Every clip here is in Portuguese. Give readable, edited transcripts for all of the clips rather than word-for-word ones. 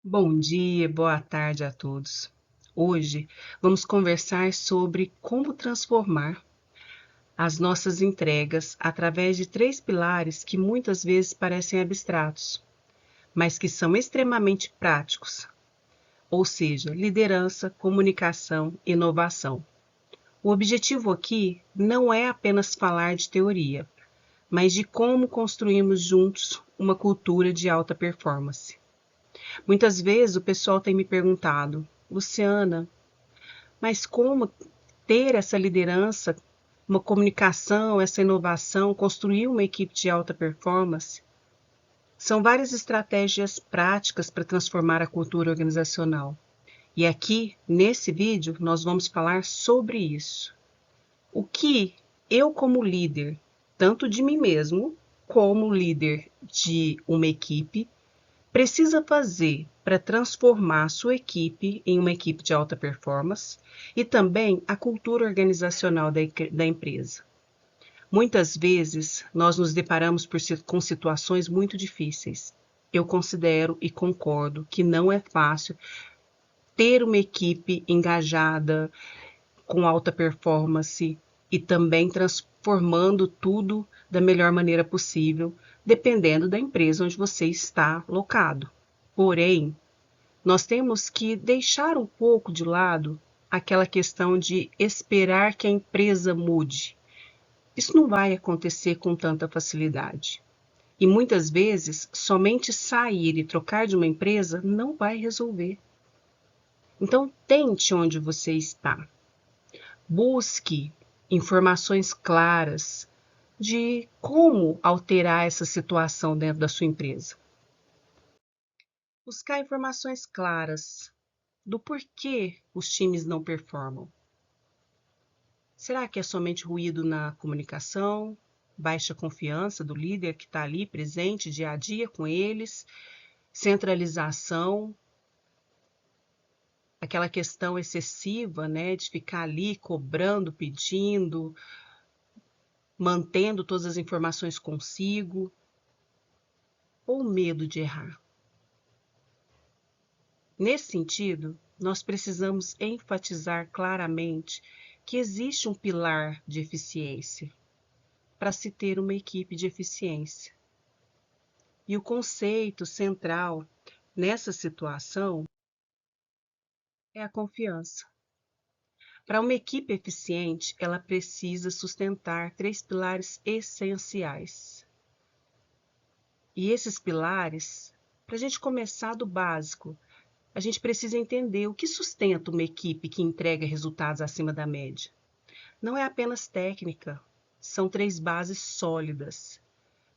Bom dia, boa tarde a todos. Hoje vamos conversar sobre como transformar as nossas entregas através de três pilares que muitas vezes parecem abstratos, mas que são extremamente práticos, ou seja, liderança, comunicação e inovação. O objetivo aqui não é apenas falar de teoria, mas de como construímos juntos uma cultura de alta performance. Muitas vezes o pessoal tem me perguntado, Luciana, mas como ter essa liderança, uma comunicação, essa inovação, construir uma equipe de alta performance? São várias estratégias práticas para transformar a cultura organizacional. E aqui, nesse vídeo, nós vamos falar sobre isso. O que eu, como líder, tanto de mim mesmo, como líder de uma equipe, precisa fazer para transformar sua equipe em uma equipe de alta performance e também a cultura organizacional da empresa. Muitas vezes nós nos deparamos com situações muito difíceis. Eu considero e concordo que não é fácil ter uma equipe engajada, com alta performance e também transformando tudo da melhor maneira possível, dependendo da empresa onde você está locado. Porém, nós temos que deixar um pouco de lado aquela questão de esperar que a empresa mude. Isso não vai acontecer com tanta facilidade. E muitas vezes, somente sair e trocar de uma empresa não vai resolver. Então, tente onde você está. Busque informações claras de como alterar essa situação dentro da sua empresa. Buscar informações claras do porquê os times não performam. Será que é somente ruído na comunicação, baixa confiança do líder que está ali presente dia a dia com eles, centralização, aquela questão excessiva, né, de ficar ali cobrando, pedindo, mantendo todas as informações consigo, ou medo de errar? Nesse sentido, nós precisamos enfatizar claramente que existe um pilar de eficiência para se ter uma equipe de eficiência. E o conceito central nessa situação é a confiança. Para uma equipe eficiente, ela precisa sustentar três pilares essenciais. E esses pilares, para a gente começar do básico, a gente precisa entender o que sustenta uma equipe que entrega resultados acima da média. Não é apenas técnica, são três bases sólidas.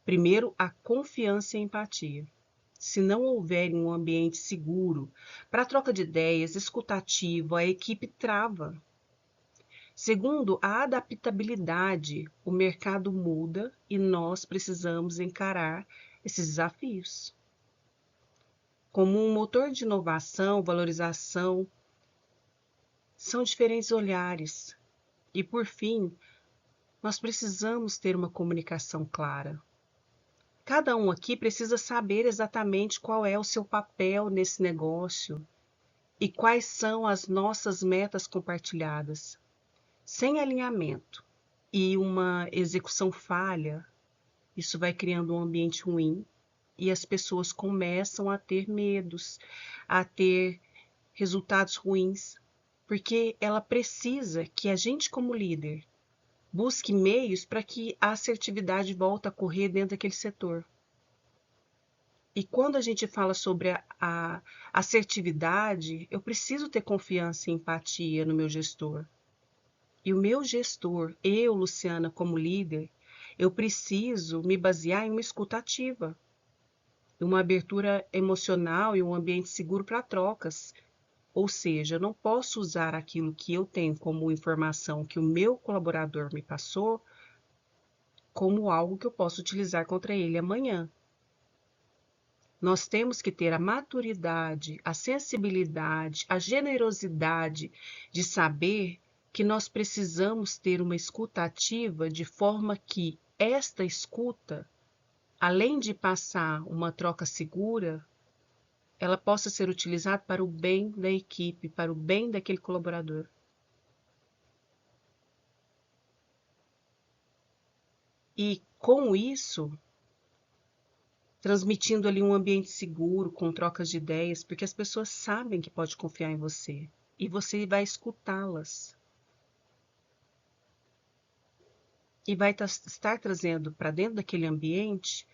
Primeiro, a confiança e a empatia. Se não houver um ambiente seguro para troca de ideias, escutativo, a equipe trava. Segundo, a adaptabilidade. O mercado muda e nós precisamos encarar esses desafios. Como um motor de inovação, valorização, são diferentes olhares. E, por fim, nós precisamos ter uma comunicação clara. Cada um aqui precisa saber exatamente qual é o seu papel nesse negócio e quais são as nossas metas compartilhadas. Sem alinhamento e uma execução falha, isso vai criando um ambiente ruim e as pessoas começam a ter medos, a ter resultados ruins, porque ela precisa que a gente, como líder, busque meios para que a assertividade volte a correr dentro daquele setor. E quando a gente fala sobre a assertividade, eu preciso ter confiança e empatia no meu gestor. E o meu gestor, eu, Luciana, como líder, eu preciso me basear em uma escuta ativa, uma abertura emocional e um ambiente seguro para trocas. Ou seja, eu não posso usar aquilo que eu tenho como informação que o meu colaborador me passou como algo que eu posso utilizar contra ele amanhã. Nós temos que ter a maturidade, a sensibilidade, a generosidade de saber que nós precisamos ter uma escuta ativa de forma que esta escuta, além de passar uma troca segura, ela possa ser utilizada para o bem da equipe, para o bem daquele colaborador. E com isso, transmitindo ali um ambiente seguro, com trocas de ideias, porque as pessoas sabem que pode confiar em você e você vai escutá-las. E vai estar trazendo para dentro daquele ambiente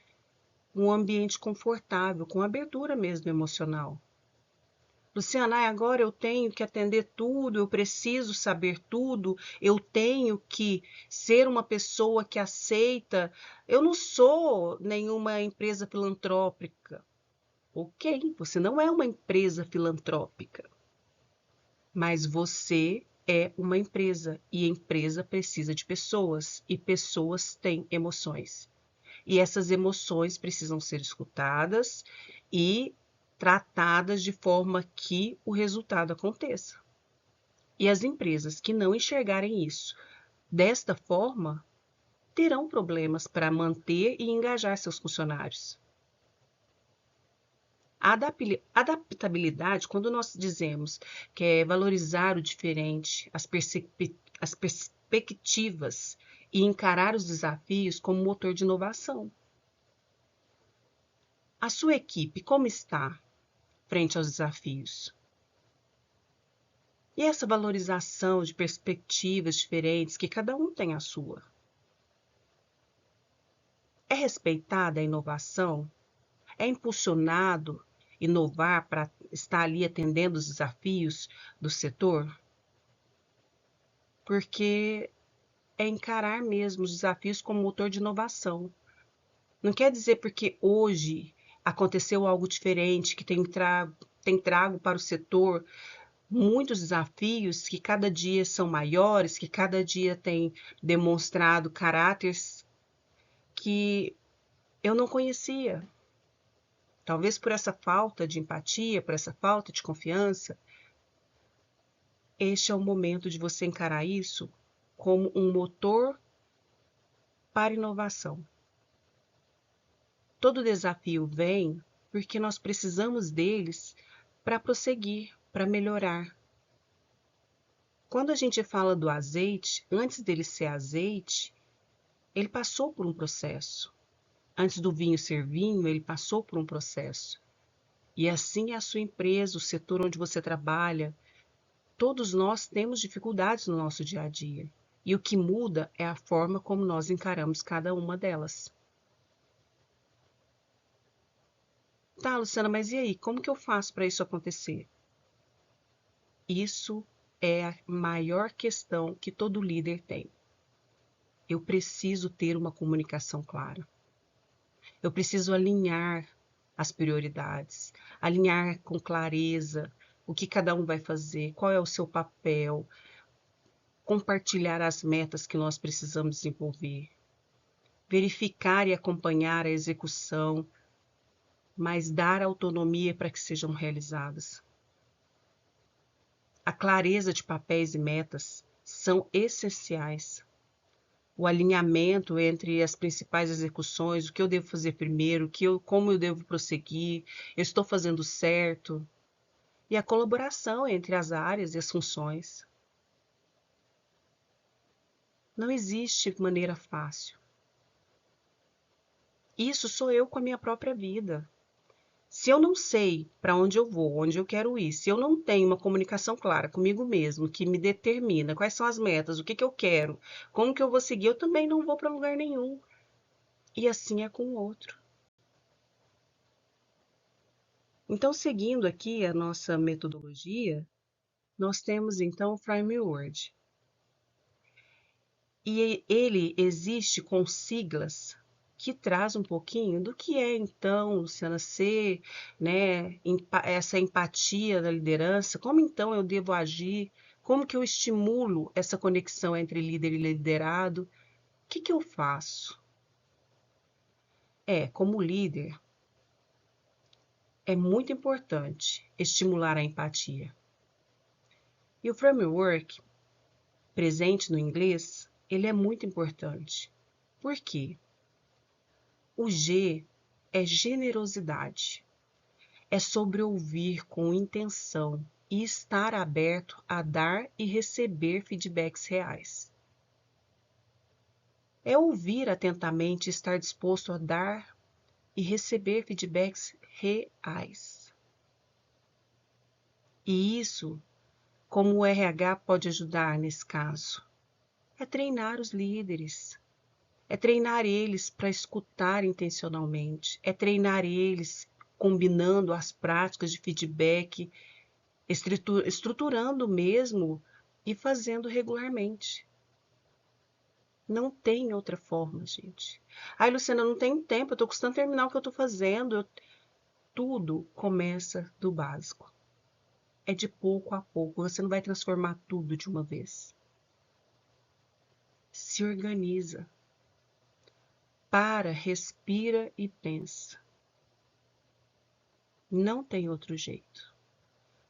um ambiente confortável, com abertura mesmo emocional. Luciana, agora eu tenho que atender tudo, eu preciso saber tudo, eu tenho que ser uma pessoa que aceita. Eu não sou nenhuma empresa filantrópica. Ok, você não é uma empresa filantrópica, mas você é uma empresa e empresa precisa de pessoas e pessoas têm emoções. E essas emoções precisam ser escutadas e tratadas de forma que o resultado aconteça. E as empresas que não enxergarem isso desta forma terão problemas para manter e engajar seus funcionários. A adaptabilidade, quando nós dizemos que é valorizar o diferente, as perspectivas e encarar os desafios como motor de inovação. A sua equipe, como está frente aos desafios? E essa valorização de perspectivas diferentes, que cada um tem a sua? É respeitada a inovação? É impulsionado inovar para estar ali atendendo os desafios do setor? Porque é encarar mesmo os desafios como motor de inovação. Não quer dizer porque hoje aconteceu algo diferente que tem trago para o setor muitos desafios que cada dia são maiores, que cada dia tem demonstrado caráteres que eu não conhecia. Talvez por essa falta de empatia, por essa falta de confiança, este é o momento de você encarar isso como um motor para inovação. Todo desafio vem porque nós precisamos deles para prosseguir, para melhorar. Quando a gente fala do azeite, antes dele ser azeite, ele passou por um processo. Antes do vinho ser vinho, ele passou por um processo. E assim é a sua empresa, o setor onde você trabalha. Todos nós temos dificuldades no nosso dia a dia. E o que muda é a forma como nós encaramos cada uma delas. Tá, Luciana, mas e aí? Como que eu faço para isso acontecer? Isso é a maior questão que todo líder tem. Eu preciso ter uma comunicação clara. Eu preciso alinhar as prioridades, alinhar com clareza o que cada um vai fazer, qual é o seu papel, compartilhar as metas que nós precisamos desenvolver, verificar e acompanhar a execução, mas dar autonomia para que sejam realizadas. A clareza de papéis e metas são essenciais. O alinhamento entre as principais execuções, o que eu devo fazer primeiro, como eu devo prosseguir, eu estou fazendo certo, e a colaboração entre as áreas e as funções. Não existe maneira fácil. Isso sou eu com a minha própria vida. Se eu não sei para onde eu vou, onde eu quero ir, se eu não tenho uma comunicação clara comigo mesmo, que me determina quais são as metas, o que eu quero, como que eu vou seguir, eu também não vou para lugar nenhum. E assim é com o outro. Então, seguindo aqui a nossa metodologia, nós temos então o Framework. E ele existe com siglas que traz um pouquinho do que é então, Luciana, ser, né, essa empatia da liderança, como então eu devo agir, como que eu estimulo essa conexão entre líder e liderado, o que eu faço? Como líder, é muito importante estimular a empatia. E o framework, presente no inglês, ele é muito importante. Por quê? O G é generosidade. é sobre ouvir com intenção e estar aberto a dar e receber feedbacks reais. É ouvir atentamente e estar disposto a dar e receber feedbacks reais. E isso, como o RH pode ajudar nesse caso? É treinar os líderes, é treinar eles para escutar intencionalmente, é treinar eles combinando as práticas de feedback, estruturando mesmo e fazendo regularmente. Não tem outra forma, gente. Ai, Luciana, não tenho tempo, eu tô custando terminar o que eu tô fazendo. Tudo começa do básico. É de pouco a pouco, você não vai transformar tudo de uma vez. Se organiza. Para, respira e pensa. Não tem outro jeito.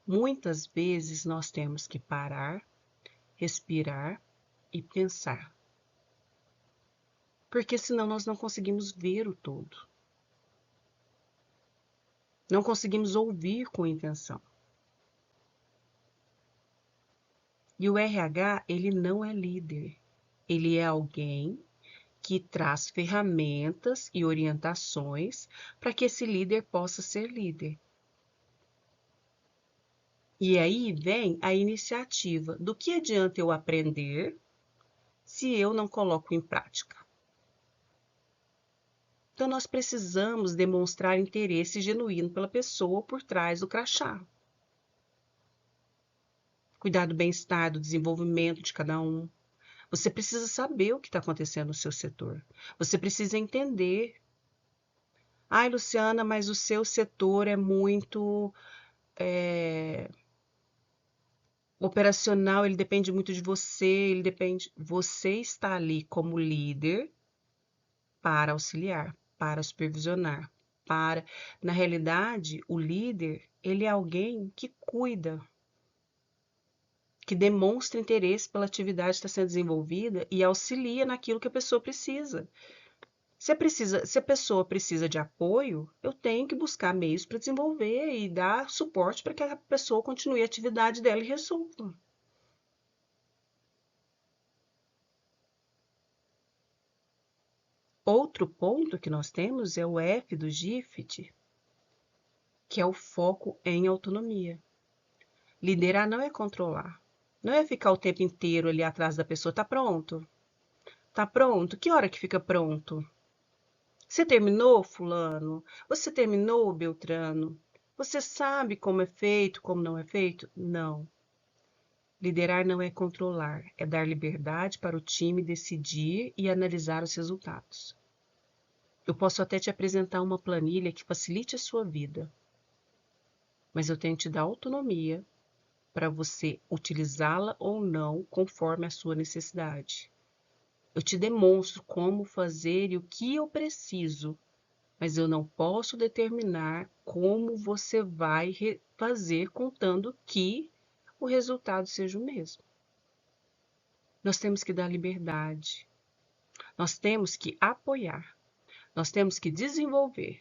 Muitas vezes nós temos que parar, respirar e pensar. Porque senão nós não conseguimos ver o todo. Não conseguimos ouvir com intenção. E o RH, ele não é líder. Ele é alguém que traz ferramentas e orientações para que esse líder possa ser líder. E aí vem a iniciativa. Do que adianta eu aprender se eu não coloco em prática? Então, nós precisamos demonstrar interesse genuíno pela pessoa por trás do crachá. Cuidar do bem-estar, do desenvolvimento de cada um. Você precisa saber o que está acontecendo no seu setor. Você precisa entender. Ai, Luciana, mas o seu setor é muito operacional, ele depende muito de você, ele depende. Você está ali como líder para auxiliar, para supervisionar, para. Na realidade, o líder, ele é alguém que cuida, que demonstra interesse pela atividade que está sendo desenvolvida e auxilia naquilo que a pessoa precisa. Se a pessoa precisa de apoio, eu tenho que buscar meios para desenvolver e dar suporte para que a pessoa continue a atividade dela e resolva. Outro ponto que nós temos é o F do GIFT, que é o foco em autonomia. Liderar não é controlar. Não é ficar o tempo inteiro ali atrás da pessoa. Tá pronto? Tá pronto? Que hora que fica pronto? Você terminou, fulano? Você terminou, Beltrano? Você sabe como é feito, como não é feito? Não. Liderar não é controlar, é dar liberdade para o time decidir e analisar os resultados. Eu posso até te apresentar uma planilha que facilite a sua vida, mas eu tenho que te dar autonomia para você utilizá-la ou não conforme a sua necessidade. Eu te demonstro como fazer e o que eu preciso, mas eu não posso determinar como você vai fazer contando que o resultado seja o mesmo. Nós temos que dar liberdade, nós temos que apoiar, nós temos que desenvolver,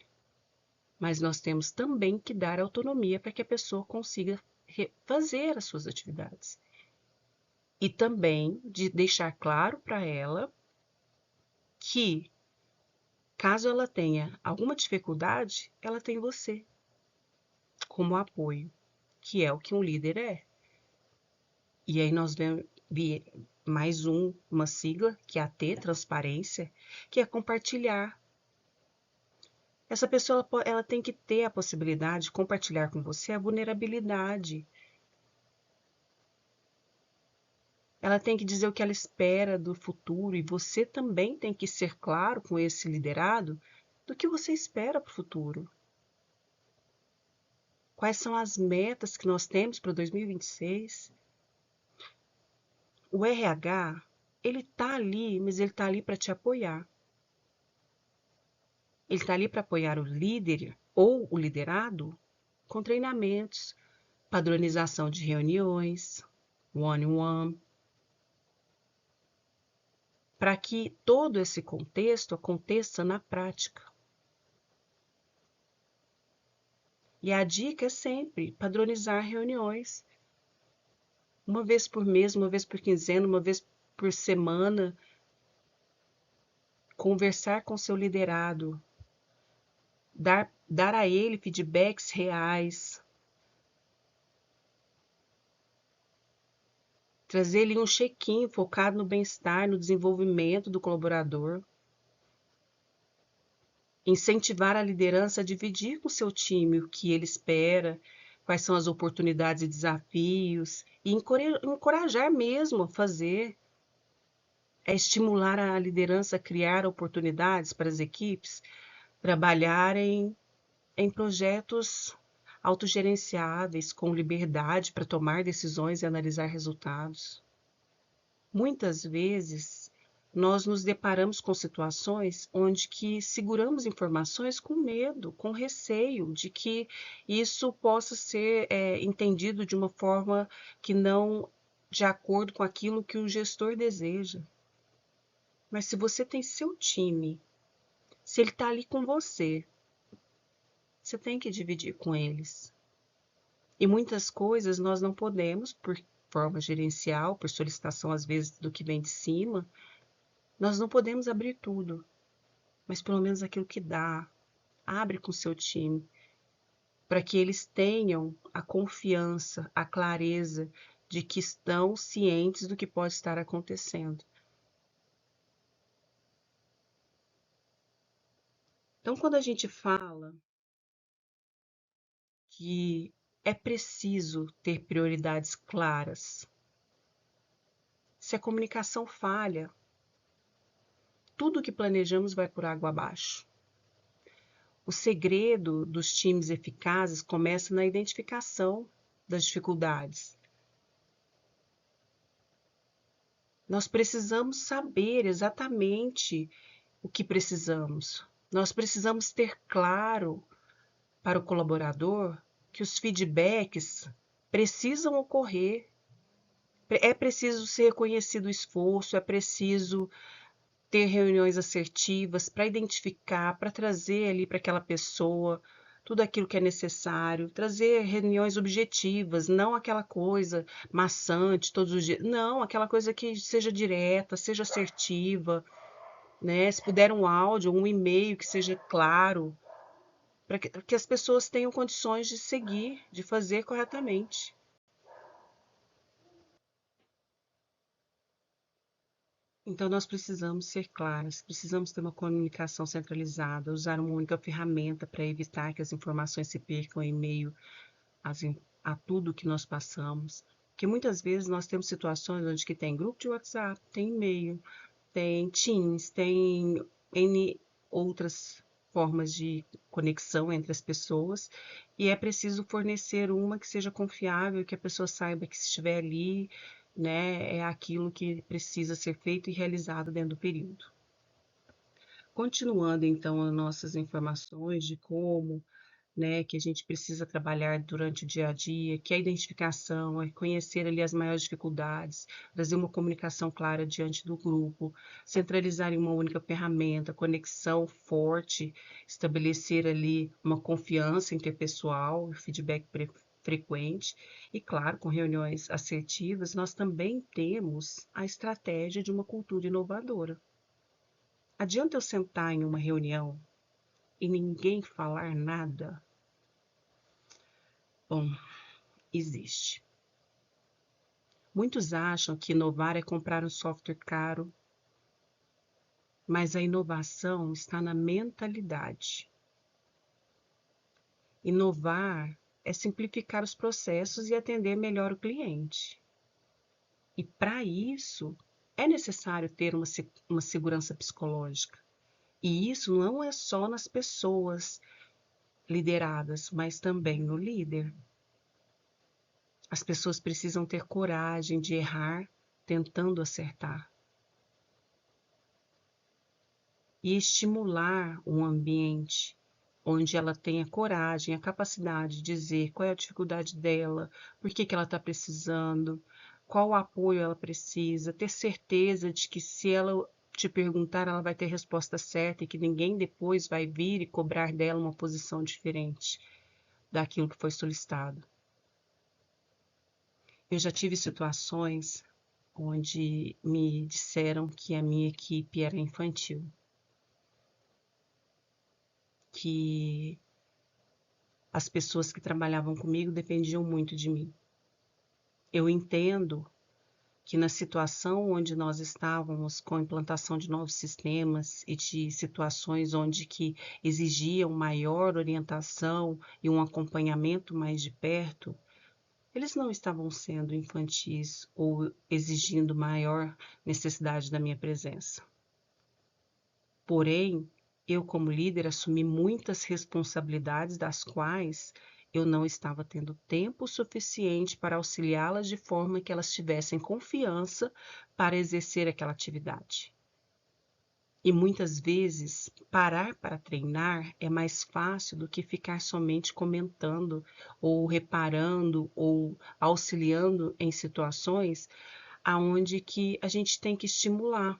mas nós temos também que dar autonomia para que a pessoa consiga fazer as suas atividades. E também de deixar claro para ela que, caso ela tenha alguma dificuldade, ela tem você como apoio, que é o que um líder é. E aí nós vemos mais uma sigla, que é a T, transparência, que é compartilhar. Essa pessoa ela tem que ter a possibilidade de compartilhar com você a vulnerabilidade. Ela tem que dizer o que ela espera do futuro e você também tem que ser claro com esse liderado do que você espera para o futuro. Quais são as metas que nós temos para 2026? O RH, ele está ali, mas ele está ali para te apoiar. Ele está ali para apoiar o líder ou o liderado com treinamentos, padronização de reuniões, one-on-one, para que todo esse contexto aconteça na prática. E a dica é sempre padronizar reuniões. Uma vez por mês, uma vez por quinzena, uma vez por semana. Conversar com seu liderado. Dar a ele feedbacks reais. Trazer-lhe um check-in focado no bem-estar, no desenvolvimento do colaborador. Incentivar a liderança a dividir com o seu time o que ele espera, quais são as oportunidades e desafios, e encorajar mesmo a fazer. É estimular a liderança a criar oportunidades para as equipes trabalharem em projetos autogerenciáveis, com liberdade para tomar decisões e analisar resultados. Muitas vezes, nós nos deparamos com situações onde que seguramos informações com medo, com receio de que isso possa ser entendido de uma forma que não de acordo com aquilo que o gestor deseja. Mas se você tem seu time, se ele está ali com você tem que dividir com eles. E muitas coisas nós não podemos, por forma gerencial, por solicitação às vezes do que vem de cima, nós não podemos abrir tudo, mas pelo menos aquilo que dá, abre com o seu time, para que eles tenham a confiança, a clareza de que estão cientes do que pode estar acontecendo. Então, quando a gente fala que é preciso ter prioridades claras, se a comunicação falha, tudo que planejamos vai por água abaixo. O segredo dos times eficazes começa na identificação das dificuldades. Nós precisamos saber exatamente o que precisamos. Nós precisamos ter claro para o colaborador que os feedbacks precisam ocorrer. É preciso ser reconhecido o esforço, é preciso ter reuniões assertivas para identificar, para trazer ali para aquela pessoa tudo aquilo que é necessário, trazer reuniões objetivas, não aquela coisa maçante todos os dias, não, aquela coisa que seja direta, seja assertiva, né? Se puder um áudio, um e-mail que seja claro, para que as pessoas tenham condições de seguir, de fazer corretamente. Então, nós precisamos ser claras, precisamos ter uma comunicação centralizada, usar uma única ferramenta para evitar que as informações se percam em meio a tudo que nós passamos. Porque muitas vezes nós temos situações onde que tem grupo de WhatsApp, tem e-mail, tem Teams, tem N outras formas de conexão entre as pessoas, e é preciso fornecer uma que seja confiável, que a pessoa saiba que se estiver ali, né, é aquilo que precisa ser feito e realizado dentro do período. Continuando então as nossas informações de como, né, que a gente precisa trabalhar durante o dia a dia, que é a identificação, é conhecer ali as maiores dificuldades, trazer uma comunicação clara diante do grupo, centralizar em uma única ferramenta, conexão forte, estabelecer ali uma confiança interpessoal, feedback frequente e, claro, com reuniões assertivas, nós também temos a estratégia de uma cultura inovadora. Adianta eu sentar em uma reunião e ninguém falar nada? Bom, existe. Muitos acham que inovar é comprar um software caro, mas a inovação está na mentalidade. Inovar é simplificar os processos e atender melhor o cliente. E para isso é necessário ter uma segurança psicológica. E isso não é só nas pessoas lideradas, mas também no líder. As pessoas precisam ter coragem de errar tentando acertar. E estimular um ambiente onde ela tenha coragem, a capacidade de dizer qual é a dificuldade dela, por que ela está precisando, qual apoio ela precisa, ter certeza de que se ela te perguntar, ela vai ter resposta certa e que ninguém depois vai vir e cobrar dela uma posição diferente. daquilo que foi solicitado. Eu já tive situações onde me disseram que a minha equipe era infantil, que as pessoas que trabalhavam comigo dependiam muito de mim. Eu entendo que na situação onde nós estávamos com a implantação de novos sistemas e de situações onde que exigiam maior orientação e um acompanhamento mais de perto, eles não estavam sendo infantis ou exigindo maior necessidade da minha presença. Porém, eu como líder assumi muitas responsabilidades das quais eu não estava tendo tempo suficiente para auxiliá-las de forma que elas tivessem confiança para exercer aquela atividade. E muitas vezes, parar para treinar é mais fácil do que ficar somente comentando, ou reparando, ou auxiliando em situações aonde que a gente tem que estimular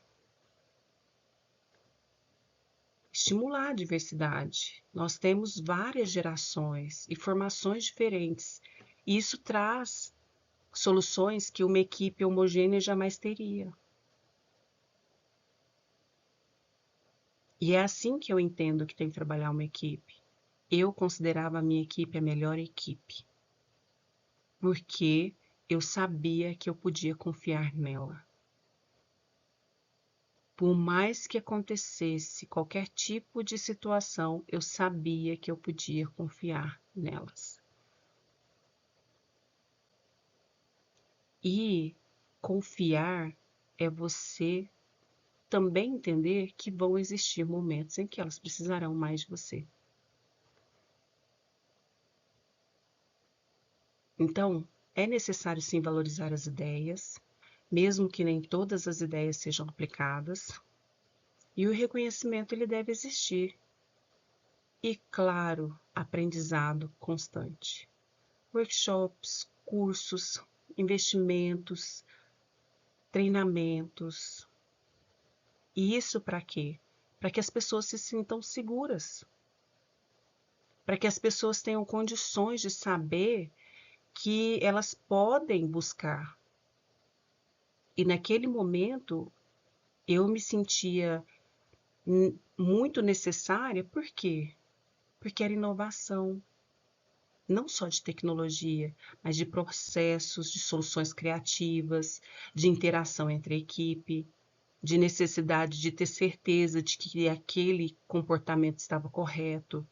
a diversidade. Nós temos várias gerações e formações diferentes, e isso traz soluções que uma equipe homogênea jamais teria. E é assim que eu entendo que tem que trabalhar uma equipe. Eu considerava a minha equipe a melhor equipe, porque eu sabia que eu podia confiar nela. Por mais que acontecesse qualquer tipo de situação, eu sabia que eu podia confiar nelas. E confiar é você também entender que vão existir momentos em que elas precisarão mais de você. Então, é necessário sim valorizar as ideias, mesmo que nem todas as ideias sejam aplicadas, e o reconhecimento ele deve existir. E, claro, aprendizado constante. Workshops, cursos, investimentos, treinamentos. E isso para quê? Para que as pessoas se sintam seguras. Para que as pessoas tenham condições de saber que elas podem buscar. E naquele momento eu me sentia muito necessária, por quê? Porque era inovação, não só de tecnologia, mas de processos, de soluções criativas, de interação entre a equipe, de necessidade de ter certeza de que aquele comportamento estava correto.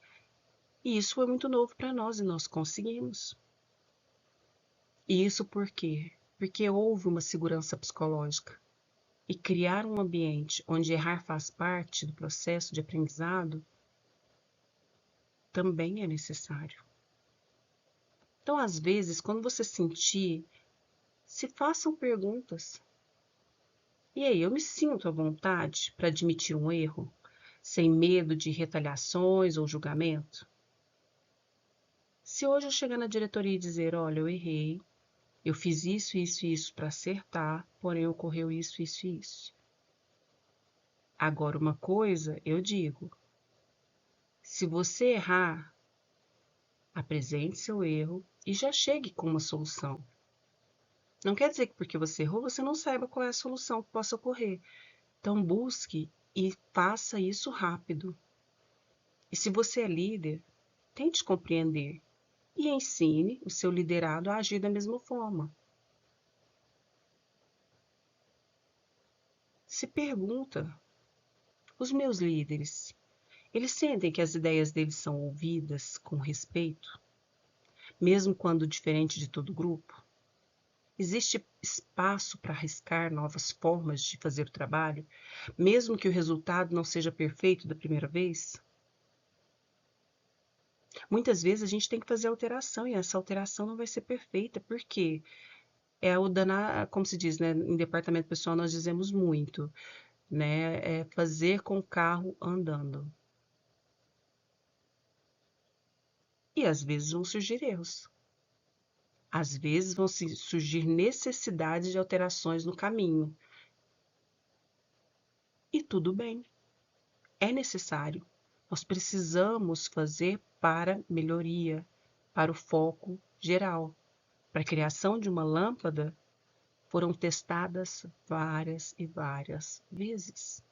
E isso foi muito novo para nós e nós conseguimos. E isso por quê? Porque houve uma segurança psicológica. E criar um ambiente onde errar faz parte do processo de aprendizado também é necessário. Então, às vezes, quando você sentir, se façam perguntas. E aí, eu me sinto à vontade para admitir um erro, sem medo de retaliações ou julgamento? Se hoje eu chegar na diretoria e dizer, olha, eu errei, eu fiz isso, isso e isso para acertar, porém ocorreu isso, isso e isso. Agora, uma coisa eu digo, se você errar, apresente seu erro e já chegue com uma solução. Não quer dizer que porque você errou, você não saiba qual é a solução que possa ocorrer. Então busque e faça isso rápido. E se você é líder, tente compreender e ensine o seu liderado a agir da mesma forma. Se pergunta, os meus líderes, eles sentem que as ideias deles são ouvidas com respeito, mesmo quando diferente de todo o grupo? Existe espaço para arriscar novas formas de fazer o trabalho, mesmo que o resultado não seja perfeito da primeira vez? Muitas vezes a gente tem que fazer alteração e essa alteração não vai ser perfeita, porque é o danar, como se diz, né? Em departamento pessoal nós dizemos muito, né? É fazer com o carro andando. E às vezes vão surgir erros. Às vezes vão surgir necessidades de alterações no caminho. E tudo bem, é necessário. Nós precisamos fazer para melhoria. para o foco geral. Para a criação de uma lâmpada, foram testadas várias e várias vezes.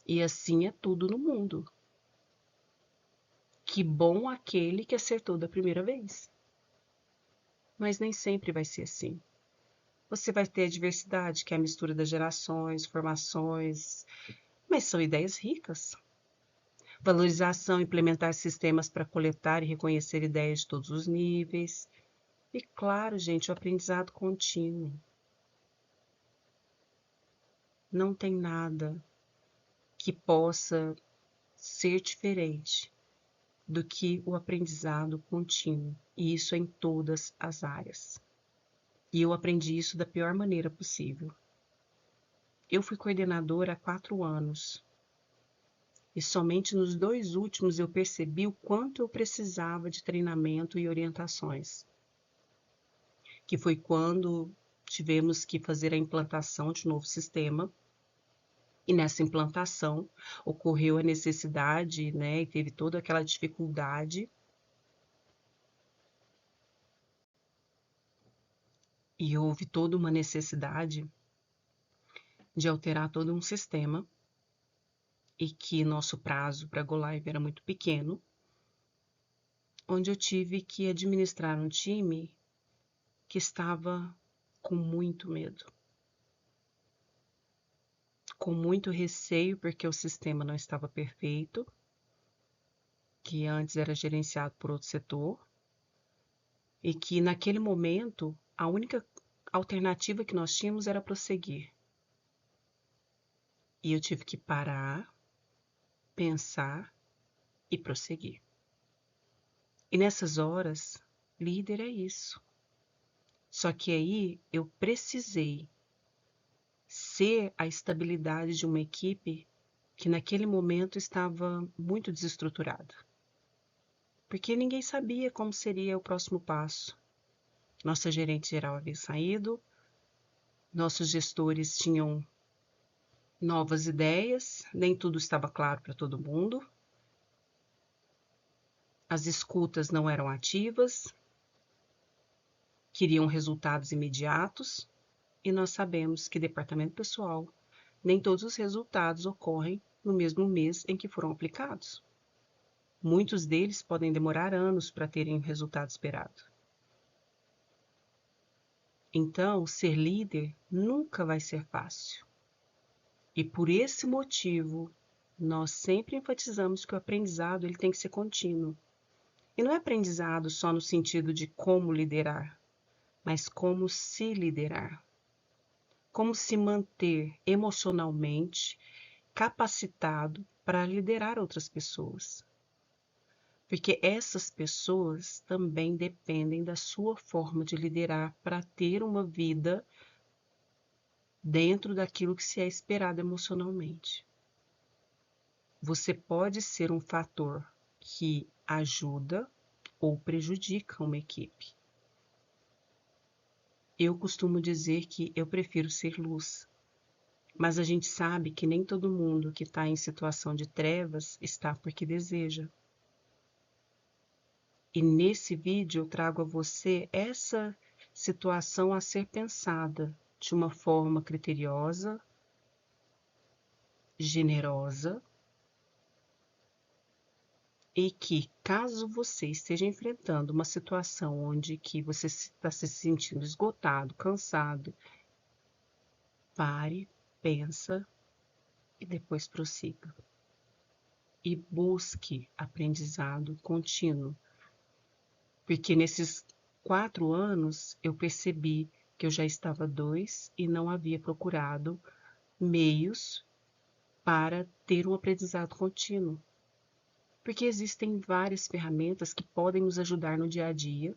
E assim é tudo no mundo. Que bom aquele que acertou da primeira vez. Mas nem sempre vai ser assim. Você vai ter a diversidade, que é a mistura das gerações, formações, mas são ideias ricas. Valorização, implementar sistemas para coletar e reconhecer ideias de todos os níveis. E claro, gente, o aprendizado contínuo. Não tem nada que possa ser diferente do que o aprendizado contínuo. E isso é em todas as áreas. E eu aprendi isso da pior maneira possível. Eu fui coordenadora há 4 anos. E somente nos 2 últimos eu percebi o quanto eu precisava de treinamento e orientações. Que foi quando tivemos que fazer a implantação de um novo sistema. E nessa implantação ocorreu a necessidade, né, e teve toda aquela dificuldade. E houve toda uma necessidade de alterar todo um sistema e que nosso prazo para Go Live era muito pequeno, onde eu tive que administrar um time que estava com muito medo, com muito receio, porque o sistema não estava perfeito, que antes era gerenciado por outro setor, e que naquele momento a única alternativa que nós tínhamos era prosseguir. E eu tive que parar, pensar e prosseguir. E nessas horas, líder é isso. Só que aí eu precisei ser a estabilidade de uma equipe que naquele momento estava muito desestruturada. Porque ninguém sabia como seria o próximo passo. Nossa gerente geral havia saído, nossos gestores tinham novas ideias, nem tudo estava claro para todo mundo. As escutas não eram ativas, queriam resultados imediatos, e nós sabemos que departamento pessoal, nem todos os resultados ocorrem no mesmo mês em que foram aplicados. Muitos deles podem demorar anos para terem o resultado esperado. Então, ser líder nunca vai ser fácil. E por esse motivo, nós sempre enfatizamos que o aprendizado ele tem que ser contínuo. E não é aprendizado só no sentido de como liderar, mas como se liderar. Como se manter emocionalmente capacitado para liderar outras pessoas. Porque essas pessoas também dependem da sua forma de liderar para ter uma vida dentro daquilo que se é esperado emocionalmente. Você pode ser um fator que ajuda ou prejudica uma equipe. Eu costumo dizer que eu prefiro ser luz, mas a gente sabe que nem todo mundo que está em situação de trevas está porque deseja. E nesse vídeo eu trago a você essa situação a ser pensada de uma forma criteriosa, generosa, e que, caso você esteja enfrentando uma situação onde que você está se sentindo esgotado, cansado, pare, pensa e depois prossiga. E busque aprendizado contínuo. Porque nesses 4 anos eu percebi que eu já estava 2 e não havia procurado meios para ter um aprendizado contínuo. Porque existem várias ferramentas que podem nos ajudar no dia a dia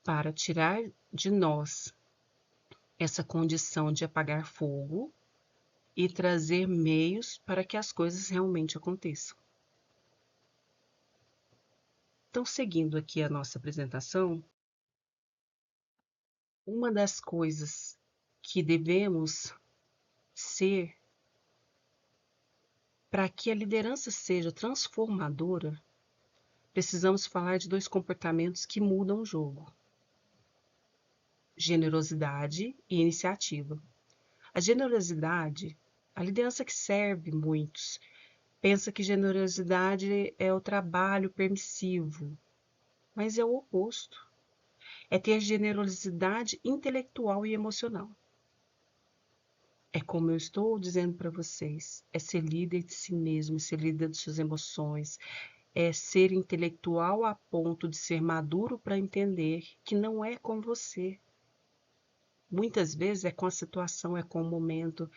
para tirar de nós essa condição de apagar fogo e trazer meios para que as coisas realmente aconteçam. Então, seguindo aqui a nossa apresentação, uma das coisas que devemos ser para que a liderança seja transformadora precisamos falar de dois comportamentos que mudam o jogo: generosidade e iniciativa. A generosidade, a liderança que serve muitos, pensa que generosidade é o trabalho permissivo, mas é o oposto. É ter generosidade intelectual e emocional. É como eu estou dizendo para vocês, é ser líder de si mesmo, ser líder de suas emoções, é ser intelectual a ponto de ser maduro para entender que não é com você. Muitas vezes é com a situação, é com o momento,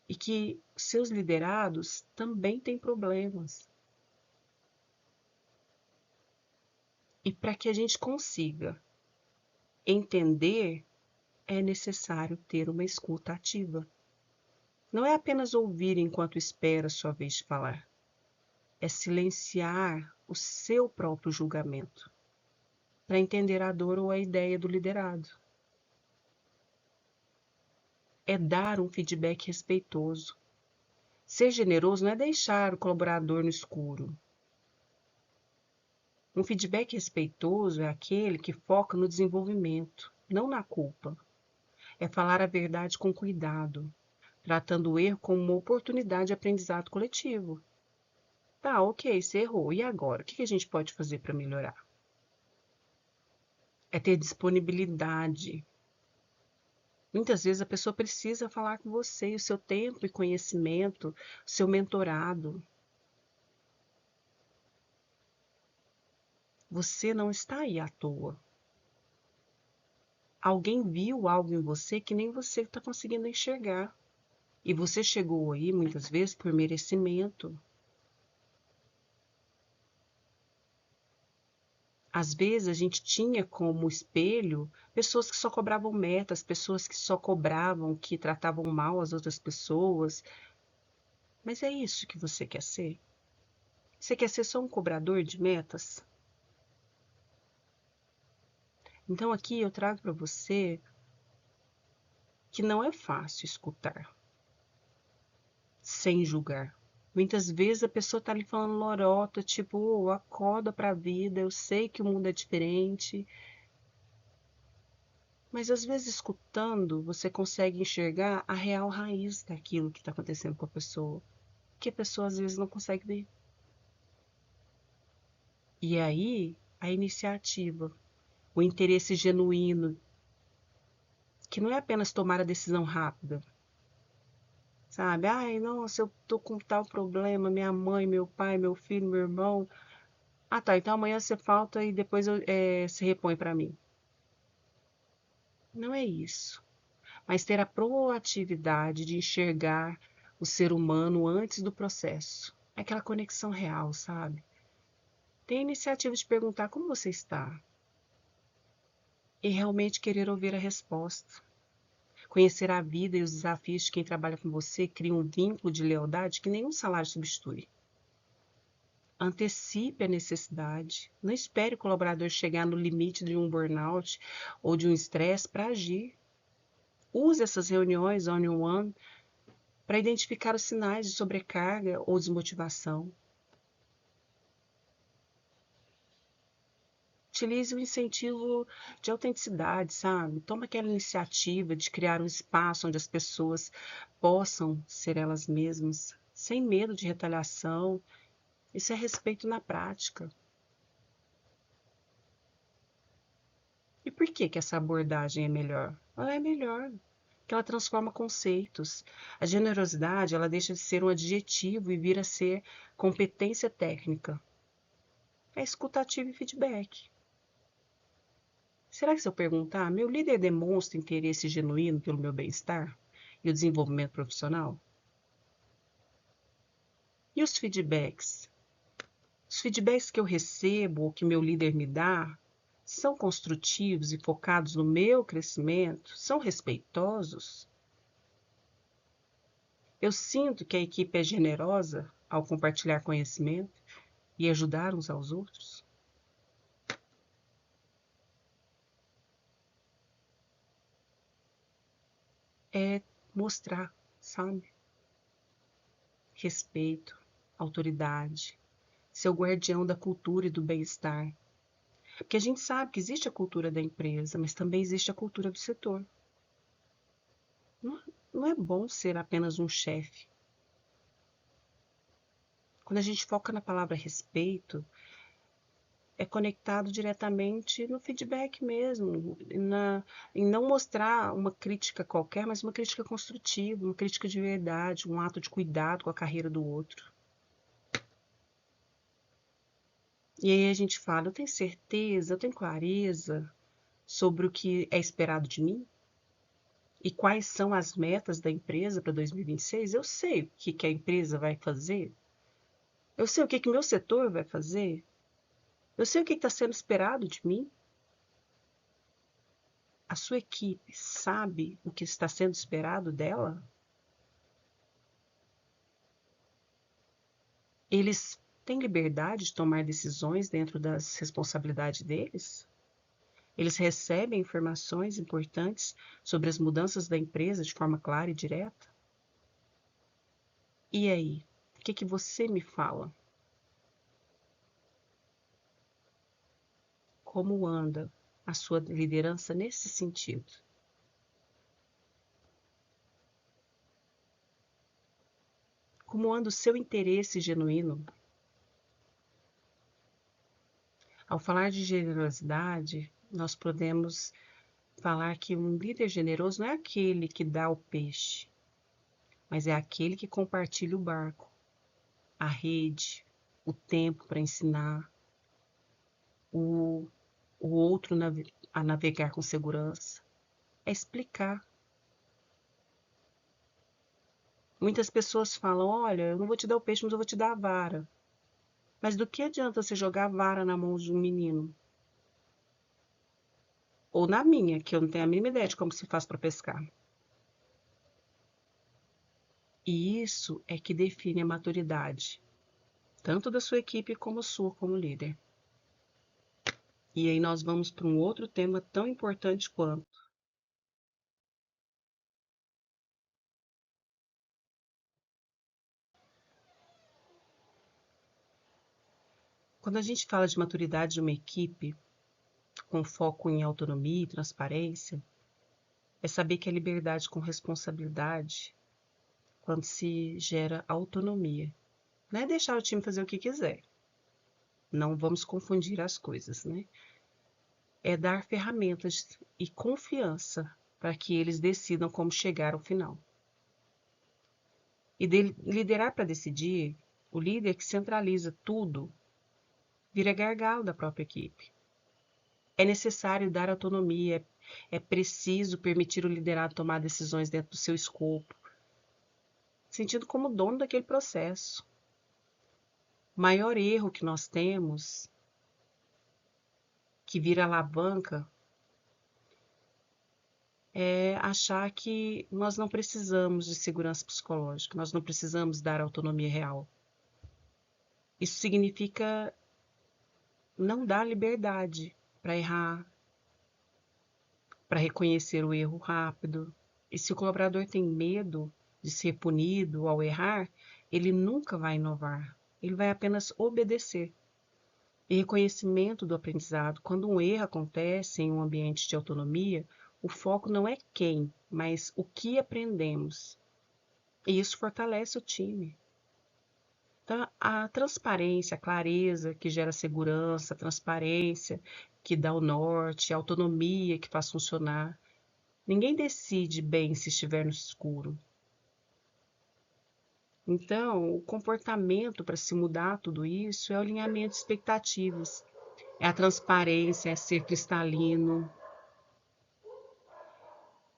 e que seus liderados também têm problemas. E para que a gente consiga entender, é necessário ter uma escuta ativa. Não é apenas ouvir enquanto espera a sua vez de falar. É silenciar o seu próprio julgamento para entender a dor ou a ideia do liderado. É dar um feedback respeitoso. Ser generoso não é deixar o colaborador no escuro. Um feedback respeitoso é aquele que foca no desenvolvimento, não na culpa. É falar a verdade com cuidado, tratando o erro como uma oportunidade de aprendizado coletivo. Tá, ok, você errou. E agora? O que a gente pode fazer para melhorar? É ter disponibilidade. Muitas vezes a pessoa precisa falar com você, o seu tempo e conhecimento, o seu mentorado. Você não está aí à toa. Alguém viu algo em você que nem você está conseguindo enxergar. E você chegou aí, muitas vezes, por merecimento. Às vezes a gente tinha como espelho pessoas que só cobravam metas, pessoas que só cobravam, que tratavam mal as outras pessoas. Mas é isso que você quer ser? Você quer ser só um cobrador de metas? Então aqui eu trago para você que não é fácil escutar sem julgar. Muitas vezes a pessoa tá ali falando lorota, tipo, oh, acorda para a vida, eu sei que o mundo é diferente. Mas às vezes escutando, você consegue enxergar a real raiz daquilo que está acontecendo com a pessoa, que a pessoa às vezes não consegue ver. E aí, a iniciativa, o interesse genuíno, que não é apenas tomar a decisão rápida, sabe? Ai, nossa, eu tô com tal problema, minha mãe, meu pai, meu filho, meu irmão. Ah, tá, então amanhã você falta e depois se repõe para mim. Não é isso. Mas ter a proatividade de enxergar o ser humano antes do processo. Aquela conexão real, sabe? Ter a iniciativa de perguntar como você está e realmente querer ouvir a resposta. Conhecer a vida e os desafios de quem trabalha com você cria um vínculo de lealdade que nenhum salário substitui. Antecipe a necessidade. Não espere o colaborador chegar no limite de um burnout ou de um estresse para agir. Use essas reuniões one-on-one para identificar os sinais de sobrecarga ou desmotivação. Utilize o incentivo de autenticidade, sabe? Toma aquela iniciativa de criar um espaço onde as pessoas possam ser elas mesmas, sem medo de retaliação. Isso é respeito na prática. E por que essa abordagem é melhor? Ela é melhor, porque ela transforma conceitos. A generosidade, ela deixa de ser um adjetivo e vira a ser competência técnica. É escutativa e feedback. Será que se eu perguntar, meu líder demonstra interesse genuíno pelo meu bem-estar e o desenvolvimento profissional? E os feedbacks? Os feedbacks que eu recebo ou que meu líder me dá são construtivos e focados no meu crescimento? São respeitosos? Eu sinto que a equipe é generosa ao compartilhar conhecimento e ajudar uns aos outros? É mostrar, sabe? Respeito, autoridade, ser o guardião da cultura e do bem-estar. Porque a gente sabe que existe a cultura da empresa, mas também existe a cultura do setor. Não, não é bom ser apenas um chefe. Quando a gente foca na palavra respeito, é conectado diretamente no feedback mesmo, em não mostrar uma crítica qualquer, mas uma crítica construtiva, uma crítica de verdade, um ato de cuidado com a carreira do outro. E aí a gente fala, eu tenho certeza, eu tenho clareza sobre o que é esperado de mim? E quais são as metas da empresa para 2026? Eu sei o que a empresa vai fazer. Eu sei o que o meu setor vai fazer. Eu sei o que está sendo esperado de mim. A sua equipe sabe o que está sendo esperado dela? Eles têm liberdade de tomar decisões dentro das responsabilidades deles? Eles recebem informações importantes sobre as mudanças da empresa de forma clara e direta? E aí, o que você me fala? Como anda a sua liderança nesse sentido? Como anda o seu interesse genuíno? Ao falar de generosidade, nós podemos falar que um líder generoso não é aquele que dá o peixe, mas é aquele que compartilha o barco, a rede, o tempo para ensinar o, o outro a navegar com segurança. É explicar. Muitas pessoas falam, olha, eu não vou te dar o peixe, mas eu vou te dar a vara. Mas do que adianta você jogar a vara na mão de um menino? Ou na minha, que eu não tenho a mínima ideia de como se faz para pescar. E isso é que define a maturidade, tanto da sua equipe como sua como líder. E aí nós vamos para um outro tema tão importante quanto. Quando a gente fala de maturidade de uma equipe, com foco em autonomia e transparência, é saber que a liberdade com responsabilidade, quando se gera autonomia, não é deixar o time fazer o que quiser. Não vamos confundir as coisas, né? É dar ferramentas e confiança para que eles decidam como chegar ao final. E liderar para decidir, o líder que centraliza tudo vira gargalo da própria equipe. É necessário dar autonomia, é preciso permitir o liderado tomar decisões dentro do seu escopo, sentindo como dono daquele processo. O maior erro que nós temos, que vira alavanca, é achar que nós não precisamos de segurança psicológica, nós não precisamos dar autonomia real. Isso significa não dar liberdade para errar, para reconhecer o erro rápido. E se o colaborador tem medo de ser punido ao errar, ele nunca vai inovar, ele vai apenas obedecer. E reconhecimento do aprendizado. Quando um erro acontece em um ambiente de autonomia, o foco não é quem, mas o que aprendemos. E isso fortalece o time. Então, a transparência, a clareza que gera segurança, a transparência que dá o norte, a autonomia que faz funcionar. Ninguém decide bem se estiver no escuro. Então, o comportamento para se mudar tudo isso é o alinhamento de expectativas, é a transparência, é ser cristalino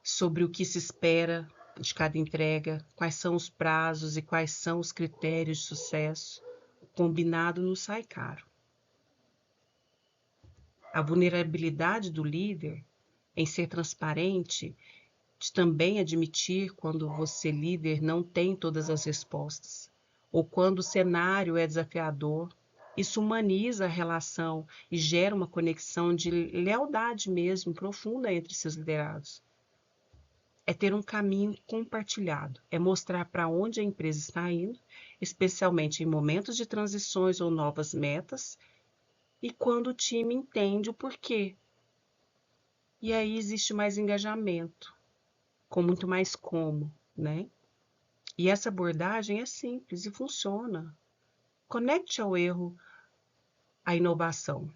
sobre o que se espera de cada entrega, quais são os prazos e quais são os critérios de sucesso. O combinado não sai caro. A vulnerabilidade do líder em ser transparente, de também admitir quando você, líder, não tem todas as respostas, ou quando o cenário é desafiador. Isso humaniza a relação e gera uma conexão de lealdade mesmo profunda entre seus liderados. É ter um caminho compartilhado, é mostrar para onde a empresa está indo especialmente em momentos de transições ou novas metas, e quando o time entende o porquê. E aí existe mais engajamento, com muito mais como, né? E essa abordagem é simples e funciona. Conecte ao erro a inovação.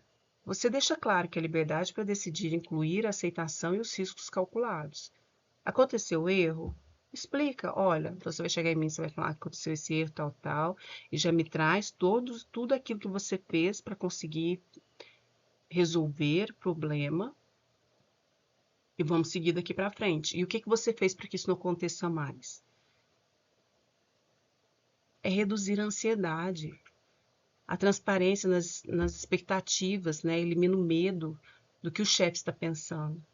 Você deixa claro que a liberdade para decidir incluir a aceitação e os riscos calculados. Aconteceu o erro? Explica, olha, então você vai chegar em mim, você vai falar que aconteceu esse erro, tal, tal, e já me traz tudo aquilo que você fez para conseguir resolver o problema e vamos seguir daqui para frente. E o que você fez para que isso não aconteça mais? É reduzir a ansiedade, a transparência nas expectativas, né? Elimina o medo do que o chefe está pensando.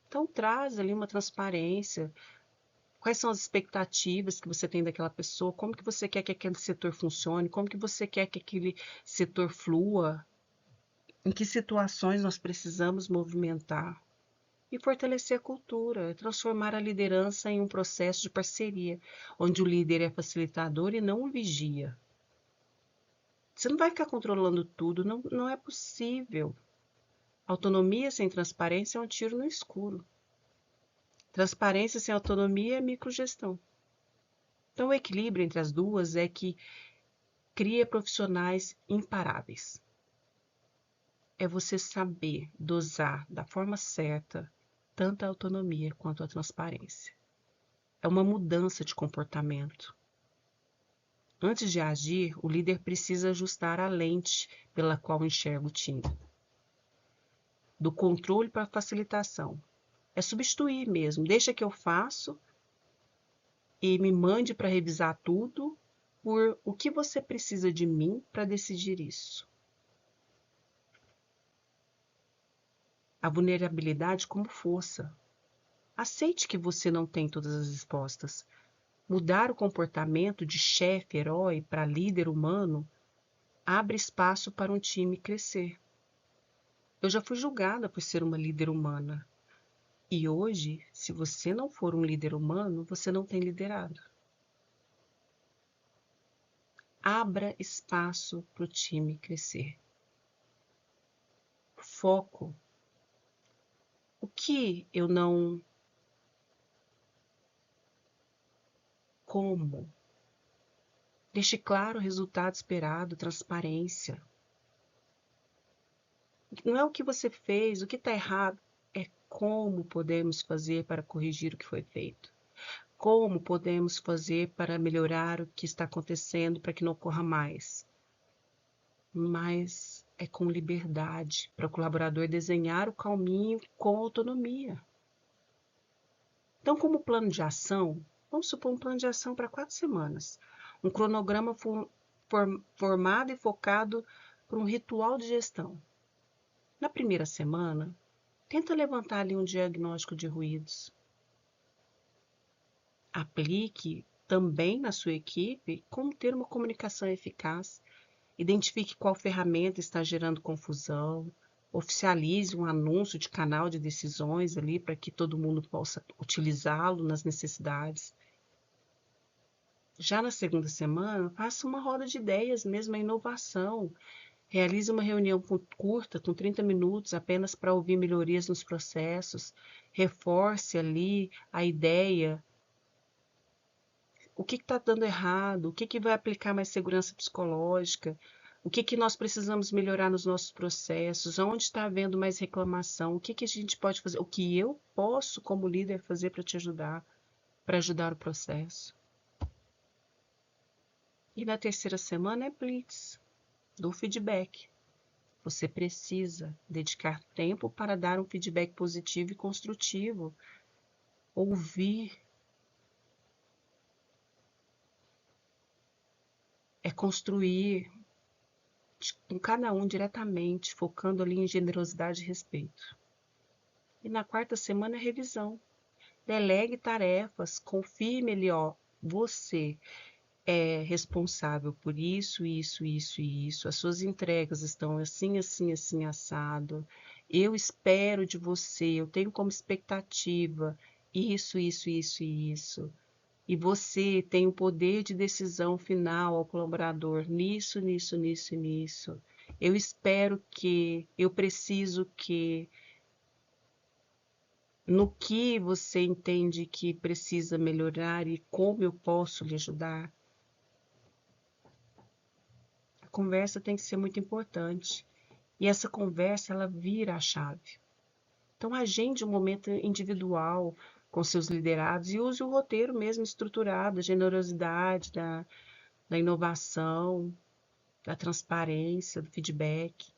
Então traz ali uma transparência. Quais são as expectativas que você tem daquela pessoa? Como que você quer que aquele setor funcione? Como que você quer que aquele setor flua? Em que situações nós precisamos movimentar? E fortalecer a cultura, transformar a liderança em um processo de parceria, onde o líder é facilitador e não o vigia. Você não vai ficar controlando tudo, não é possível. Autonomia sem transparência é um tiro no escuro. Transparência sem autonomia é microgestão. Então, o equilíbrio entre as duas é que cria profissionais imparáveis. É você saber dosar da forma certa tanto a autonomia quanto a transparência. É uma mudança de comportamento. Antes de agir, o líder precisa ajustar a lente pela qual enxerga o time. Do controle para a facilitação. É substituir mesmo. Deixa que eu faço e me mande para revisar tudo por o que você precisa de mim para decidir isso. A vulnerabilidade como força. Aceite que você não tem todas as respostas. Mudar o comportamento de chefe herói para líder humano abre espaço para um time crescer. Eu já fui julgada por ser uma líder humana. E hoje, se você não for um líder humano, você não tem liderado. Abra espaço para o time crescer. Foco. O que eu não... Como? Deixe claro o resultado esperado, transparência. Não é o que você fez, o que está errado, é como podemos fazer para corrigir o que foi feito. Como podemos fazer para melhorar o que está acontecendo para que não ocorra mais. Mas é com liberdade, para o colaborador desenhar o caminho com autonomia. Então, como plano de ação, vamos supor um plano de ação para 4 semanas. Um cronograma formado e focado por um ritual de gestão. Na primeira semana, tenta levantar ali um diagnóstico de ruídos. Aplique também na sua equipe como ter uma comunicação eficaz. Identifique qual ferramenta está gerando confusão. Oficialize um anúncio de canal de decisões ali para que todo mundo possa utilizá-lo nas necessidades. Já na segunda semana, faça uma roda de ideias, mesmo a inovação. Realize uma reunião curta, com 30 minutos, apenas para ouvir melhorias nos processos. Reforce ali a ideia. O que está dando errado? O que vai aplicar mais segurança psicológica? O que nós precisamos melhorar nos nossos processos? Onde está havendo mais reclamação? O que a gente pode fazer? O que eu posso, como líder, fazer para te ajudar, para ajudar o processo? E na terceira semana é Blitz, do feedback. Você precisa dedicar tempo para dar um feedback positivo e construtivo. Ouvir é construir com cada um diretamente, focando ali em generosidade e respeito. E na quarta semana é revisão. Delegue tarefas, confirme ali, ó, você é responsável por isso, isso, isso e isso. As suas entregas estão assim, assim, assim, assado. Eu espero de você, eu tenho como expectativa isso, isso, isso e isso. E você tem o poder de decisão final ao colaborador nisso, nisso, nisso e nisso. Eu espero que, eu preciso que, no que você entende que precisa melhorar e como eu posso lhe ajudar. A conversa tem que ser muito importante. E essa conversa, ela vira a chave. Então, agende um momento individual com seus liderados e use o roteiro mesmo estruturado, da generosidade, da inovação, da transparência, do feedback.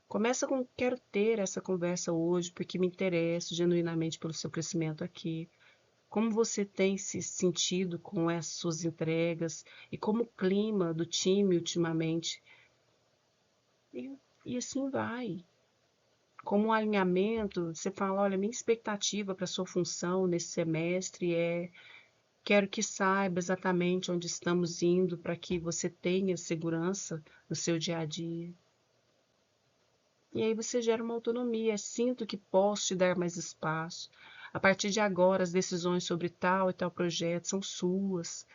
Começa com quero ter essa conversa hoje porque me interesso genuinamente pelo seu crescimento aqui. Como você tem se sentido com essas suas entregas e como o clima do time ultimamente. E assim vai. Como um alinhamento, você fala, olha, minha expectativa para a sua função nesse semestre é, quero que saiba exatamente onde estamos indo para que você tenha segurança no seu dia a dia. E aí você gera uma autonomia, sinto que posso te dar mais espaço. A partir de agora, as decisões sobre tal e tal projeto são suas.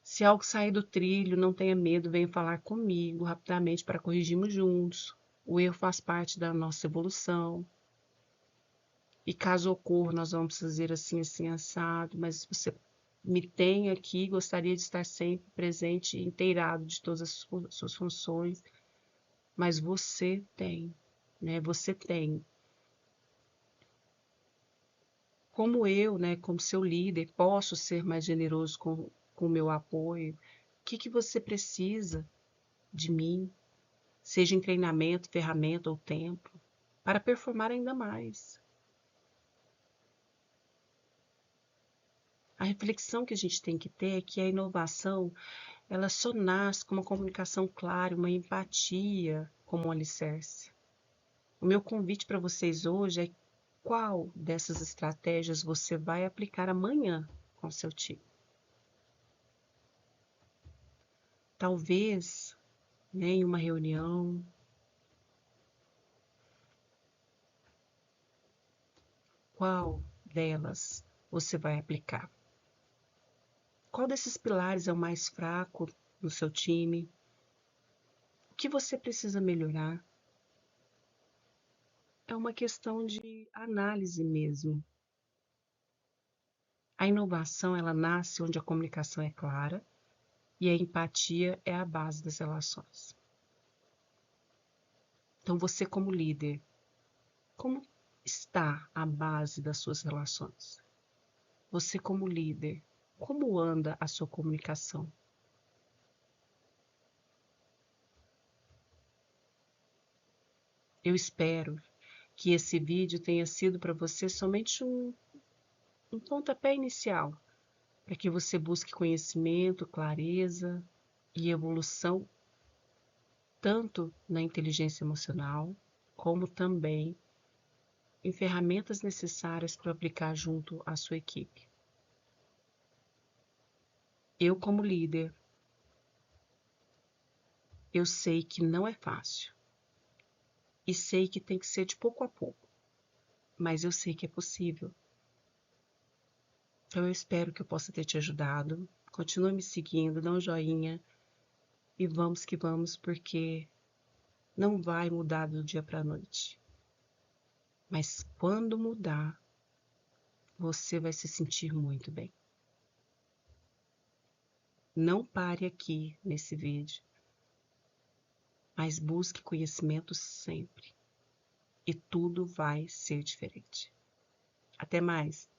Se algo sair do trilho, não tenha medo, venha falar comigo rapidamente para corrigirmos juntos. O erro faz parte da nossa evolução. E caso ocorra, nós vamos fazer assim, assim, assado, mas você me tem aqui, gostaria de estar sempre presente e inteirado de todas as suas funções, mas você tem, né? Você tem. Como eu, né, como seu líder, posso ser mais generoso com o meu apoio? O que você precisa de mim, seja em treinamento, ferramenta ou tempo, para performar ainda mais? A reflexão que a gente tem que ter é que a inovação, ela só nasce com uma comunicação clara, uma empatia como um alicerce. O meu convite para vocês hoje é qual dessas estratégias você vai aplicar amanhã com o seu time. Talvez, né, em uma reunião, qual delas você vai aplicar? Qual desses pilares é o mais fraco no seu time? O que você precisa melhorar? É uma questão de análise mesmo. A inovação, ela nasce onde a comunicação é clara e a empatia é a base das relações. Então, você como líder, como está a base das suas relações? Você como líder, como anda a sua comunicação? Eu espero que esse vídeo tenha sido para você somente um pontapé inicial, para que você busque conhecimento, clareza e evolução, tanto na inteligência emocional, como também em ferramentas necessárias para aplicar junto à sua equipe. Eu, como líder, eu sei que não é fácil e sei que tem que ser de pouco a pouco, mas eu sei que é possível. Então eu espero que eu possa ter te ajudado. Continue me seguindo, dá um joinha e vamos que vamos, porque não vai mudar do dia para a noite. Mas quando mudar, você vai se sentir muito bem. Não pare aqui nesse vídeo, mas busque conhecimento sempre e tudo vai ser diferente. Até mais!